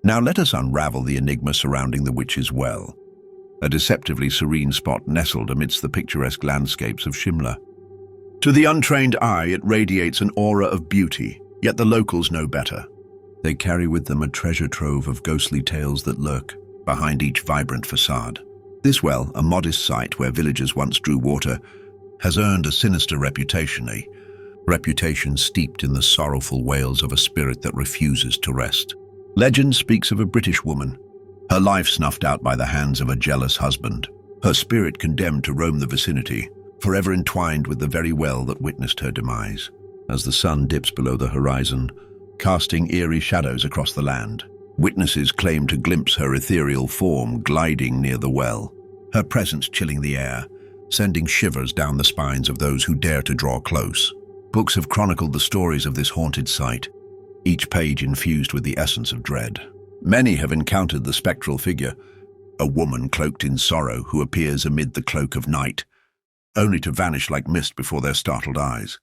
Now let us unravel the enigma surrounding the Witch's Well, a deceptively serene spot nestled amidst the picturesque landscapes of Shimla. To the untrained eye, it radiates an aura of beauty, yet the locals know better. They carry with them a treasure trove of ghostly tales that lurk behind each vibrant facade. This well, a modest site where villagers once drew water, has earned a sinister reputation, a reputation steeped in the sorrowful wails of a spirit that refuses to rest. Legend speaks of a British woman, her life snuffed out by the hands of a jealous husband, her spirit condemned to roam the vicinity, forever entwined with the very well that witnessed her demise. As the sun dips below the horizon, casting eerie shadows across the land, witnesses claim to glimpse her ethereal form gliding near the well, her presence chilling the air, sending shivers down the spines of those who dare to draw close. Books have chronicled the stories of this haunted site, each page infused with the essence of dread. Many have encountered the spectral figure, a woman cloaked in sorrow who appears amid the cloak of night, only to vanish like mist before their startled eyes.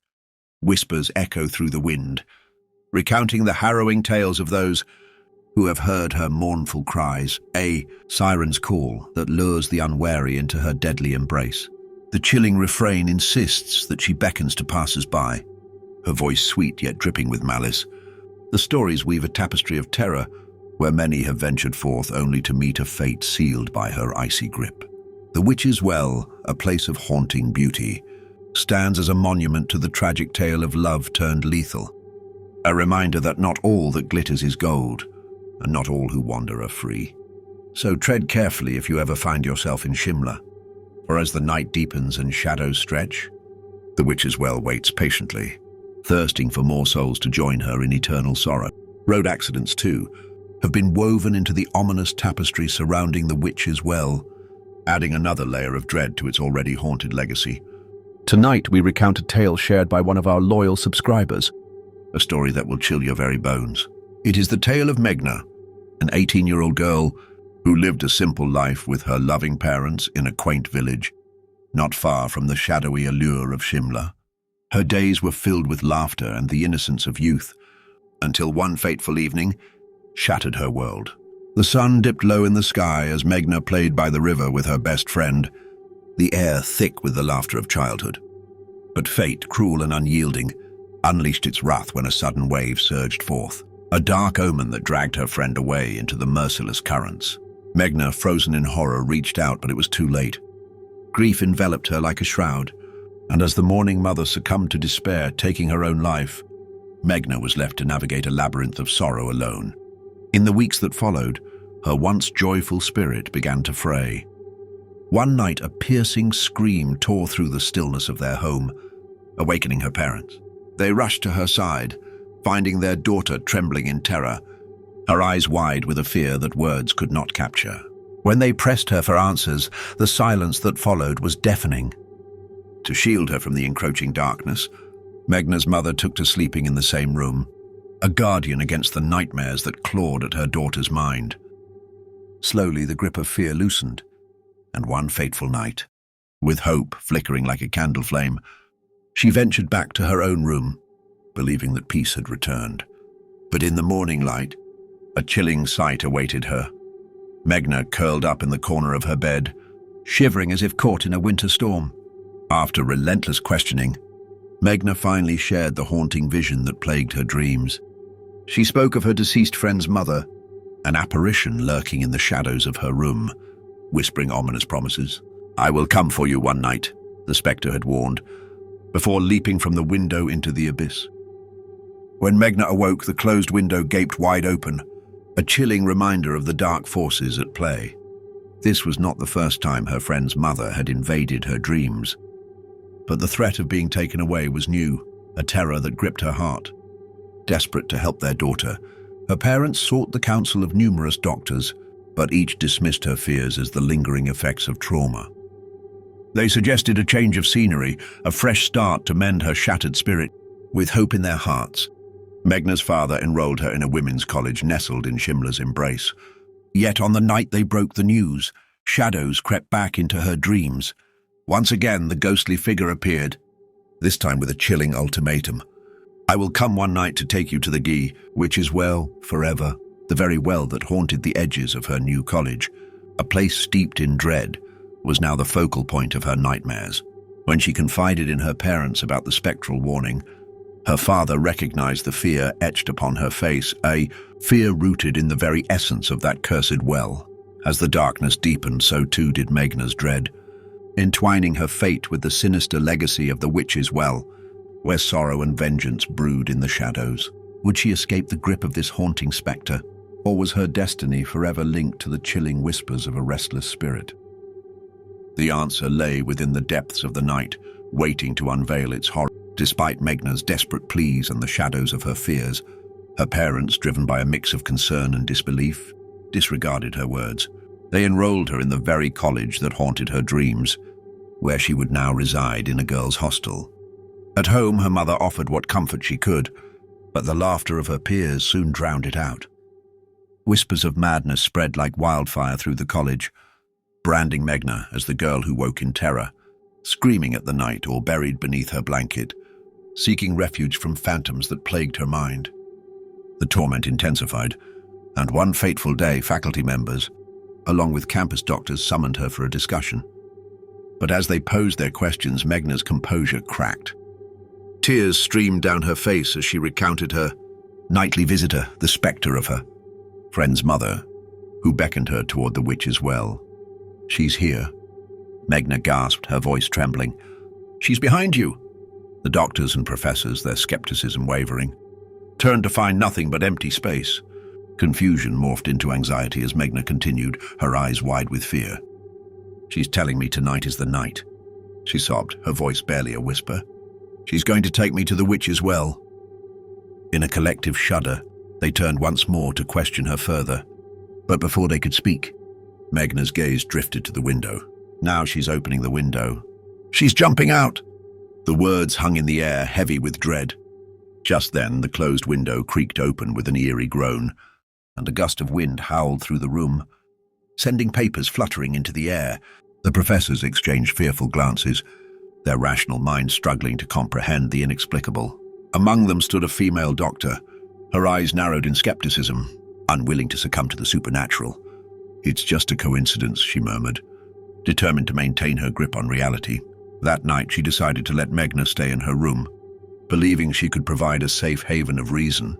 Whispers echo through the wind, recounting the harrowing tales of those who have heard her mournful cries, a siren's call that lures the unwary into her deadly embrace. The chilling refrain insists that she beckons to passers-by, her voice sweet yet dripping with malice. The stories weave a tapestry of terror, where many have ventured forth only to meet a fate sealed by her icy grip. The Witch's Well, a place of haunting beauty, stands as a monument to the tragic tale of love turned lethal, a reminder that not all that glitters is gold, and not all who wander are free. So tread carefully if you ever find yourself in Shimla, for as the night deepens and shadows stretch, the Witch's Well waits patiently, thirsting for more souls to join her in eternal sorrow. Road accidents, too, have been woven into the ominous tapestry surrounding the Witch's Well, adding another layer of dread to its already haunted legacy. Tonight we recount a tale shared by one of our loyal subscribers, a story that will chill your very bones. It is the tale of Meghna, an 18-year-old girl who lived a simple life with her loving parents in a quaint village, not far from the shadowy allure of Shimla. Her days were filled with laughter and the innocence of youth, until one fateful evening shattered her world. The sun dipped low in the sky as Meghna played by the river with her best friend, the air thick with the laughter of childhood. But fate, cruel and unyielding, unleashed its wrath when a sudden wave surged forth, a dark omen that dragged her friend away into the merciless currents. Meghna, frozen in horror, reached out, but it was too late. Grief enveloped her like a shroud, and as the mourning mother succumbed to despair, taking her own life, Meghna was left to navigate a labyrinth of sorrow alone. In the weeks that followed, her once joyful spirit began to fray. One night, a piercing scream tore through the stillness of their home, awakening her parents. They rushed to her side, finding their daughter trembling in terror, her eyes wide with a fear that words could not capture. When they pressed her for answers, the silence that followed was deafening. To shield her from the encroaching darkness, Meghna's mother took to sleeping in the same room, a guardian against the nightmares that clawed at her daughter's mind. Slowly, the grip of fear loosened, and one fateful night, with hope flickering like a candle flame, she ventured back to her own room, believing that peace had returned. But in the morning light, a chilling sight awaited her. Meghna curled up in the corner of her bed, shivering as if caught in a winter storm. After relentless questioning, Meghna finally shared the haunting vision that plagued her dreams. She spoke of her deceased friend's mother, an apparition lurking in the shadows of her room, whispering ominous promises. "I will come for you one night," the spectre had warned, before leaping from the window into the abyss. When Meghna awoke, the closed window gaped wide open, a chilling reminder of the dark forces at play. This was not the first time her friend's mother had invaded her dreams, but the threat of being taken away was new, a terror that gripped her heart. Desperate to help their daughter, her parents sought the counsel of numerous doctors, but each dismissed her fears as the lingering effects of trauma. They suggested a change of scenery, a fresh start to mend her shattered spirit. With hope in their hearts, Meghna's father enrolled her in a women's college nestled in Shimla's embrace. Yet on the night they broke the news, shadows crept back into her dreams. Once again, the ghostly figure appeared, this time with a chilling ultimatum. "I will come one night to take you to the Witch's Well forever." The very well that haunted the edges of her new college, a place steeped in dread, was now the focal point of her nightmares. When she confided in her parents about the spectral warning, her father recognized the fear etched upon her face, a fear rooted in the very essence of that cursed well. As the darkness deepened, so too did Megna's dread, entwining her fate with the sinister legacy of the witch's well, where sorrow and vengeance brewed in the shadows. Would she escape the grip of this haunting spectre, or was her destiny forever linked to the chilling whispers of a restless spirit? The answer lay within the depths of the night, waiting to unveil its horror. Despite Megna's desperate pleas and the shadows of her fears, her parents, driven by a mix of concern and disbelief, disregarded her words. They enrolled her in the very college that haunted her dreams, where she would now reside in a girls' hostel. At home, her mother offered what comfort she could, but the laughter of her peers soon drowned it out. Whispers of madness spread like wildfire through the college, branding Megna as the girl who woke in terror, screaming at the night or buried beneath her blanket, seeking refuge from phantoms that plagued her mind. The torment intensified, and one fateful day, faculty members, along with campus doctors, summoned her for a discussion. But as they posed their questions, Megna's composure cracked. Tears streamed down her face as she recounted her nightly visitor, the spectre of her friend's mother, who beckoned her toward the witch's well. "She's here," Megna gasped, her voice trembling. "She's behind you." The doctors and professors, their skepticism wavering, turned to find nothing but empty space. Confusion morphed into anxiety as Megna continued, her eyes wide with fear. "She's telling me tonight is the night," she sobbed, her voice barely a whisper. "She's going to take me to the witch's well." In a collective shudder, they turned once more to question her further. But before they could speak, Megna's gaze drifted to the window. Now she's opening the window. "She's jumping out!" The words hung in the air, heavy with dread. Just then, the closed window creaked open with an eerie groan, and a gust of wind howled through the room, sending papers fluttering into the air. The professors exchanged fearful glances, their rational minds struggling to comprehend the inexplicable. Among them stood a female doctor, her eyes narrowed in skepticism, unwilling to succumb to the supernatural. "It's just a coincidence," she murmured, determined to maintain her grip on reality. That night, she decided to let Megna stay in her room, believing she could provide a safe haven of reason.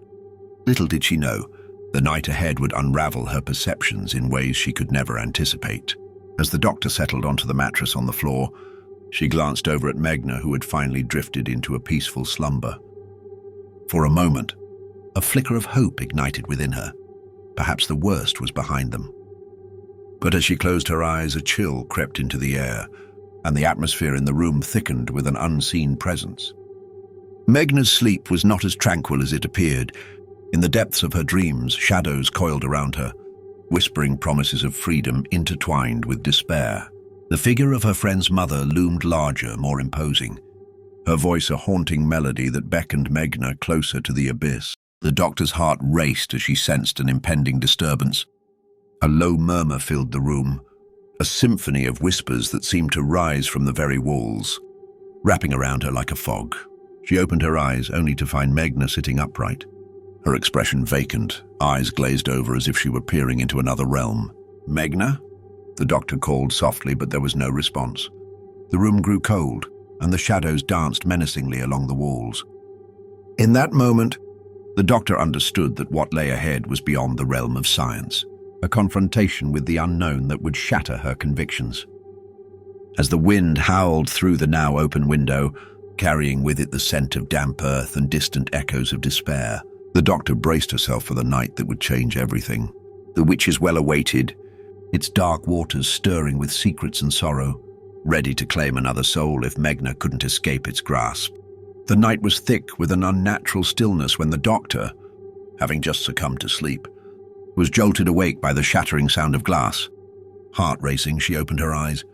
Little did she know, the night ahead would unravel her perceptions in ways she could never anticipate. As the doctor settled onto the mattress on the floor, she glanced over at Megna, who had finally drifted into a peaceful slumber. For a moment, a flicker of hope ignited within her. Perhaps the worst was behind them. But as she closed her eyes, a chill crept into the air, and the atmosphere in the room thickened with an unseen presence. Megna's sleep was not as tranquil as it appeared. In the depths of her dreams, shadows coiled around her, whispering promises of freedom intertwined with despair. The figure of her friend's mother loomed larger, more imposing, her voice a haunting melody that beckoned Megna closer to the abyss. The doctor's heart raced as she sensed an impending disturbance. A low murmur filled the room, a symphony of whispers that seemed to rise from the very walls, wrapping around her like a fog. She opened her eyes only to find Megna sitting upright, her expression vacant, eyes glazed over as if she were peering into another realm. "Megna?" The doctor called softly, but there was no response. The room grew cold, and the shadows danced menacingly along the walls. In that moment, the doctor understood that what lay ahead was beyond the realm of science, a confrontation with the unknown that would shatter her convictions. As the wind howled through the now open window, carrying with it the scent of damp earth and distant echoes of despair, the doctor braced herself for the night that would change everything. The witch's well awaited, its dark waters stirring with secrets and sorrow, ready to claim another soul if Megna couldn't escape its grasp. The night was thick with an unnatural stillness when the doctor, having just succumbed to sleep, was jolted awake by the shattering sound of glass. Heart racing, she opened her eyes,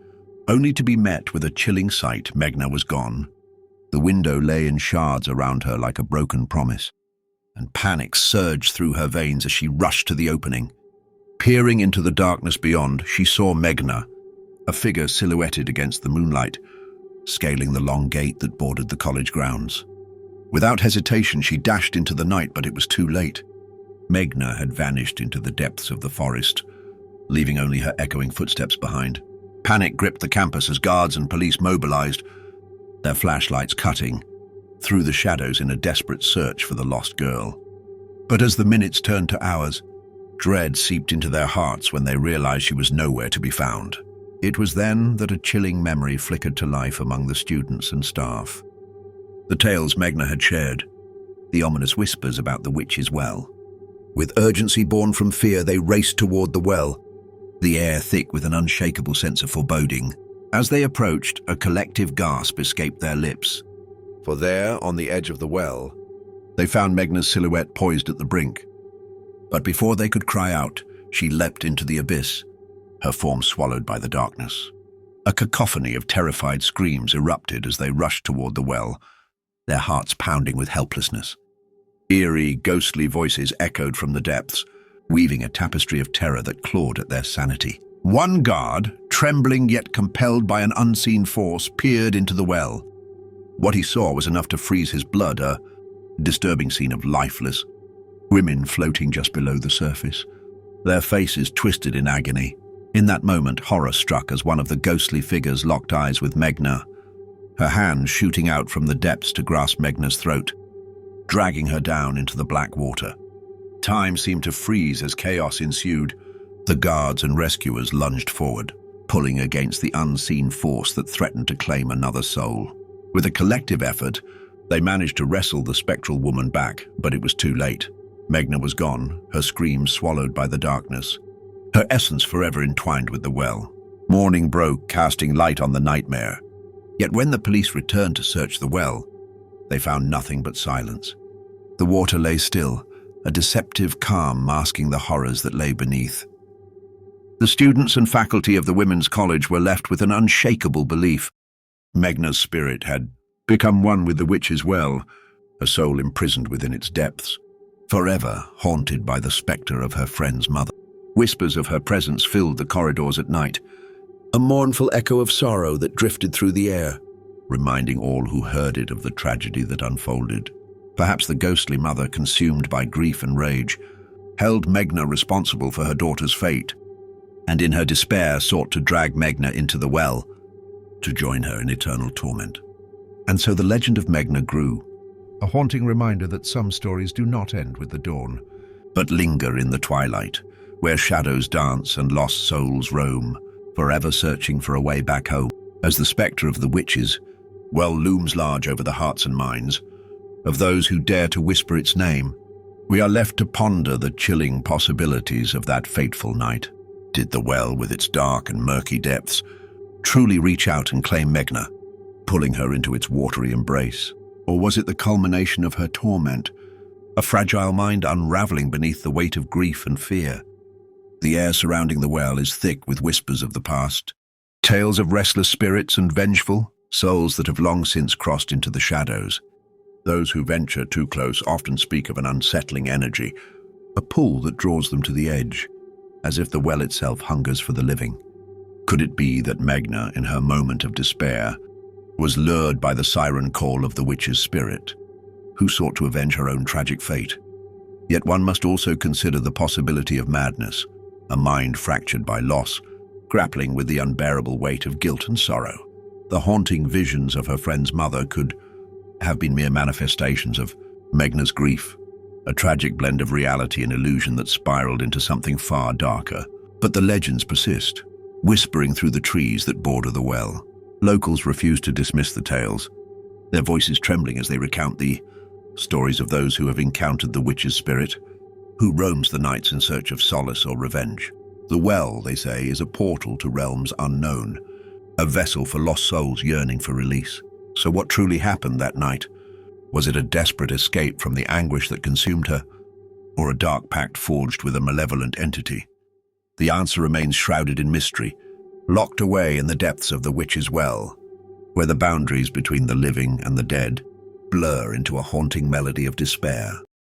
only to be met with a chilling sight. Megna was gone. The window lay in shards around her like a broken promise, and panic surged through her veins as she rushed to the opening. Peering into the darkness beyond, she saw Megna, a figure silhouetted against the moonlight, scaling the long gate that bordered the college grounds. Without hesitation, she dashed into the night, but it was too late. Megna had vanished into the depths of the forest, leaving only her echoing footsteps behind. Panic gripped the campus as guards and police mobilized, their flashlights cutting through the shadows in a desperate search for the lost girl. But as the minutes turned to hours, dread seeped into their hearts when they realized she was nowhere to be found. It was then that a chilling memory flickered to life among the students and staff. The tales Megna had shared, the ominous whispers about the witch's well. With urgency born from fear, they raced toward the well, the air thick with an unshakable sense of foreboding. As they approached, a collective gasp escaped their lips. For there, on the edge of the well, they found Megna's silhouette poised at the brink. But before they could cry out, she leapt into the abyss, her form swallowed by the darkness. A cacophony of terrified screams erupted as they rushed toward the well, their hearts pounding with helplessness. Eerie, ghostly voices echoed from the depths, weaving a tapestry of terror that clawed at their sanity. One guard, trembling yet compelled by an unseen force, peered into the well. What he saw was enough to freeze his blood, a disturbing scene of lifeless women floating just below the surface, their faces twisted in agony. In that moment, horror struck as one of the ghostly figures locked eyes with Megna, her hand shooting out from the depths to grasp Megna's throat, dragging her down into the black water. Time seemed to freeze as chaos ensued. The guards and rescuers lunged forward, pulling against the unseen force that threatened to claim another soul. With a collective effort, they managed to wrestle the spectral woman back, but it was too late. Megna was gone, her screams swallowed by the darkness, her essence forever entwined with the well. Morning broke, casting light on the nightmare. Yet when the police returned to search the well, they found nothing but silence. The water lay still, a deceptive calm masking the horrors that lay beneath. The students and faculty of the women's college were left with an unshakable belief. Megna's spirit had become one with the witch's well, a soul imprisoned within its depths, forever haunted by the spectre of her friend's mother. Whispers of her presence filled the corridors at night, a mournful echo of sorrow that drifted through the air, reminding all who heard it of the tragedy that unfolded. Perhaps the ghostly mother, consumed by grief and rage, held Megna responsible for her daughter's fate, and in her despair sought to drag Megna into the well to join her in eternal torment. And so the legend of Megna grew, a haunting reminder that some stories do not end with the dawn, but linger in the twilight, where shadows dance and lost souls roam, forever searching for a way back home. As the spectre of the witches well looms large over the hearts and minds of those who dare to whisper its name, we are left to ponder the chilling possibilities of that fateful night. Did the well, with its dark and murky depths, truly reach out and claim Megna, pulling her into its watery embrace? Or was it the culmination of her torment, a fragile mind unraveling beneath the weight of grief and fear? The air surrounding the well is thick with whispers of the past, tales of restless spirits and vengeful souls that have long since crossed into the shadows. Those who venture too close often speak of an unsettling energy, a pull that draws them to the edge, as if the well itself hungers for the living. Could it be that Megna, in her moment of despair, was lured by the siren call of the witch's spirit, who sought to avenge her own tragic fate? Yet one must also consider the possibility of madness, a mind fractured by loss, grappling with the unbearable weight of guilt and sorrow. The haunting visions of her friend's mother could have been mere manifestations of Megna's grief, a tragic blend of reality and illusion that spiraled into something far darker. But the legends persist, whispering through the trees that border the well. Locals refuse to dismiss the tales, their voices trembling as they recount the stories of those who have encountered the witch's spirit, who roams the nights in search of solace or revenge. The well, they say, is a portal to realms unknown, a vessel for lost souls yearning for release. So what truly happened that night? Was it a desperate escape from the anguish that consumed her, or a dark pact forged with a malevolent entity? The answer remains shrouded in mystery, locked away in the depths of the witch's well, where the boundaries between the living and the dead blur into a haunting melody of despair.